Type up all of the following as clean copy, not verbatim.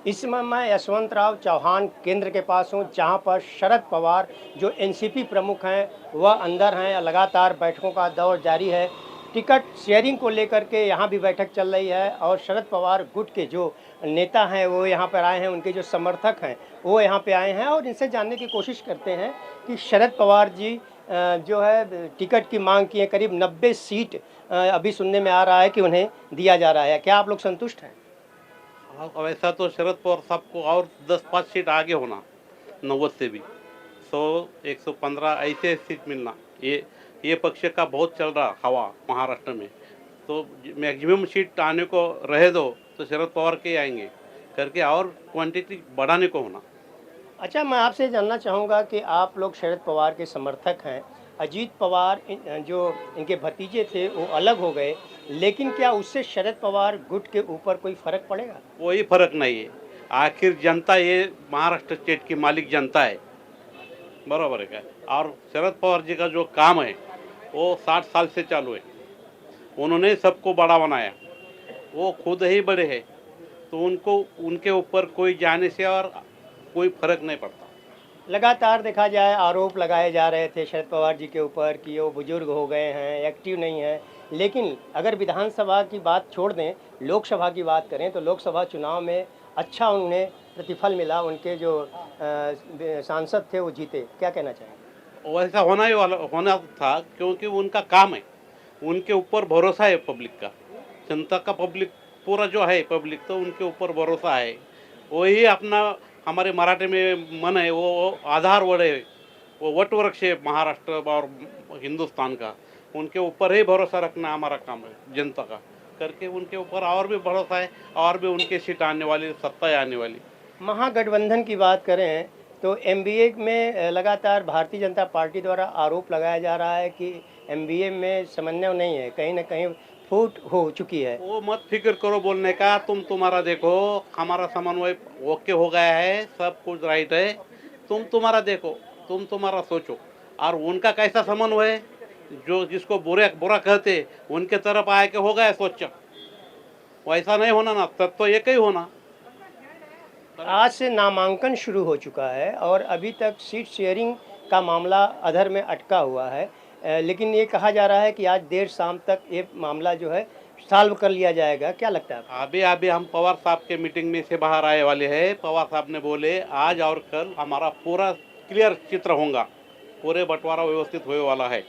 इस समय मैं यशवंतराव चौहान केंद्र के पास हूँ, जहाँ पर शरद पवार जो एनसीपी प्रमुख हैं वह अंदर हैं। लगातार बैठकों का दौर जारी है। टिकट शेयरिंग को लेकर के यहाँ भी बैठक चल रही है और शरद पवार गुट के जो नेता हैं वो यहाँ पर आए हैं, उनके जो समर्थक हैं वो यहाँ पे आए हैं और इनसे जानने की कोशिश करते हैं कि शरद पवार जी जो है टिकट की मांग की है। करीब 90 सीट अभी सुनने में आ रहा है कि उन्हें दिया जा रहा है। क्या आप लोग संतुष्ट हैं? हाँ, वैसा तो शरद पवार साहब को और 10-5 सीट आगे होना, 90 से भी 100 115 ऐसे सीट मिलना। ये पक्ष का बहुत चल रहा हवा महाराष्ट्र में। तो मैक्सिमम सीट आने को रहे दो तो शरद पवार के आएंगे करके और क्वांटिटी बढ़ाने को होना। अच्छा, मैं आपसे जानना चाहूँगा कि आप लोग शरद पवार के समर्थक हैं। अजीत पवार जो इनके भतीजे थे वो अलग हो गए, लेकिन क्या उससे शरद पवार गुट के ऊपर कोई फ़र्क पड़ेगा? कोई फर्क नहीं है। आखिर जनता ये महाराष्ट्र स्टेट की मालिक जनता है, बराबर है क्या? और शरद पवार जी का जो काम है वो 60 साल से चालू है। उन्होंने सबको बड़ा बनाया, वो खुद ही बड़े हैं, तो उनको उनके ऊपर कोई जाने से और कोई फर्क नहीं पड़ता। लगातार देखा जाए आरोप लगाए जा रहे थे शरद पवार जी के ऊपर कि वो बुजुर्ग हो गए हैं, एक्टिव नहीं हैं। लेकिन अगर विधानसभा की बात छोड़ दें, लोकसभा की बात करें तो लोकसभा चुनाव में अच्छा उन्हें प्रतिफल मिला। उनके जो सांसद थे वो जीते। क्या कहना चाहेंगे? वैसा होना ही वाला होना था, क्योंकि उनका काम है, उनके ऊपर भरोसा है पब्लिक का, जनता का पब्लिक पूरा जो है पब्लिक, तो उनके ऊपर भरोसा है। वही अपना हमारे मराठी में मन है, वो आधार वड़ है, वो वट वृक्ष है महाराष्ट्र और हिंदुस्तान का। उनके ऊपर ही भरोसा रखना हमारा काम है जनता का करके, उनके ऊपर और भी भरोसा है और भी उनके सीट आने वाली, सत्ता आने वाली। महागठबंधन की बात करें तो एमबीए में लगातार भारतीय जनता पार्टी द्वारा आरोप लगाया जा रहा है कि एमबीए में समन्वय नहीं है, कहीं ना कहीं फूट हो चुकी है। वो मत फिक्र करो बोलने का, तुम तुम्हारा देखो, हमारा समन्वय ओके हो गया है, सब कुछ राइट है। तुम तुम्हारा देखो, तुम तुम्हारा सोचो। और उनका कैसा समन्वय है, जो जिसको बुरा कहते उनके तरफ आए के हो गया सोच, वैसा नहीं होना ना, तब तो एक ही होना। आज से नामांकन शुरू हो चुका है और अभी तक सीट शेयरिंग का मामला अधर में अटका हुआ है। लेकिन ये कहा जा रहा है कि आज देर शाम तक ये मामला जो है सॉल्व कर लिया जाएगा। क्या लगता है आपको? अभी अभी हम पवार साहब के मीटिंग में से बाहर आए वाले हैं। पवार साहब ने बोले आज और कल हमारा पूरा क्लियर चित्र होगा, पूरे बंटवारा व्यवस्थित होने वाला है।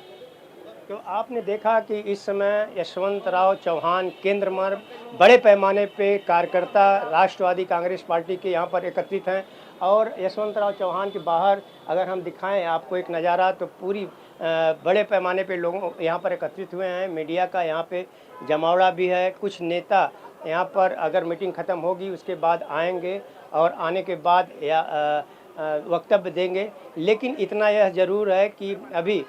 तो आपने देखा कि इस समय यशवंतराव चौहान केंद्र में बड़े पैमाने पे कार्यकर्ता राष्ट्रवादी कांग्रेस पार्टी के यहाँ पर एकत्रित हैं और यशवंतराव चौहान के बाहर अगर हम दिखाएं आपको एक नज़ारा तो पूरी बड़े पैमाने पे लोगों यहाँ पर एकत्रित हुए हैं। मीडिया का यहाँ पे जमावड़ा भी है। कुछ नेता यहाँ पर अगर मीटिंग ख़त्म होगी उसके बाद आएंगे और आने के बाद वक्तव्य देंगे। लेकिन इतना यह ज़रूर है कि अभी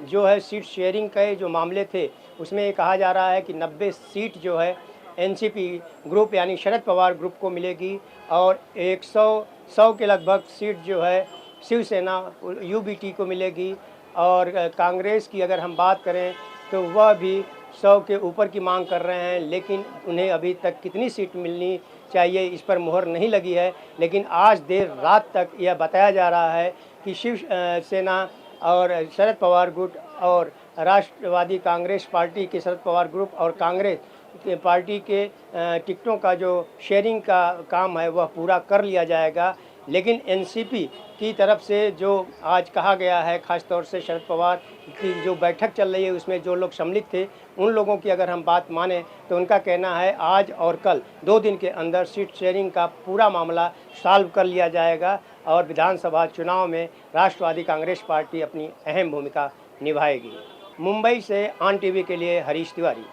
जो है सीट शेयरिंग के जो मामले थे उसमें ये कहा जा रहा है कि 90 सीट जो है एनसीपी ग्रुप यानी शरद पवार ग्रुप को मिलेगी और 100 के लगभग सीट जो है शिवसेना यूबीटी को मिलेगी। और कांग्रेस की अगर हम बात करें तो वह भी 100 के ऊपर की मांग कर रहे हैं, लेकिन उन्हें अभी तक कितनी सीट मिलनी चाहिए इस पर मुहर नहीं लगी है। लेकिन आज देर रात तक यह बताया जा रहा है कि शिव सेना और शरद पवार गुट और राष्ट्रवादी कांग्रेस पार्टी के शरद पवार ग्रुप और कांग्रेस के पार्टी के टिकटों का जो शेयरिंग का काम है वह पूरा कर लिया जाएगा। लेकिन एनसीपी की तरफ से जो आज कहा गया है, ख़ास तौर से शरद पवार की जो बैठक चल रही है उसमें जो लोग सम्मिलित थे उन लोगों की अगर हम बात माने तो उनका कहना है आज और कल 2 दिन के अंदर सीट शेयरिंग का पूरा मामला सॉल्व कर लिया जाएगा और विधानसभा चुनाव में राष्ट्रवादी कांग्रेस पार्टी अपनी अहम भूमिका निभाएगी। मुंबई से ऑन टीवी के लिए हरीश तिवारी।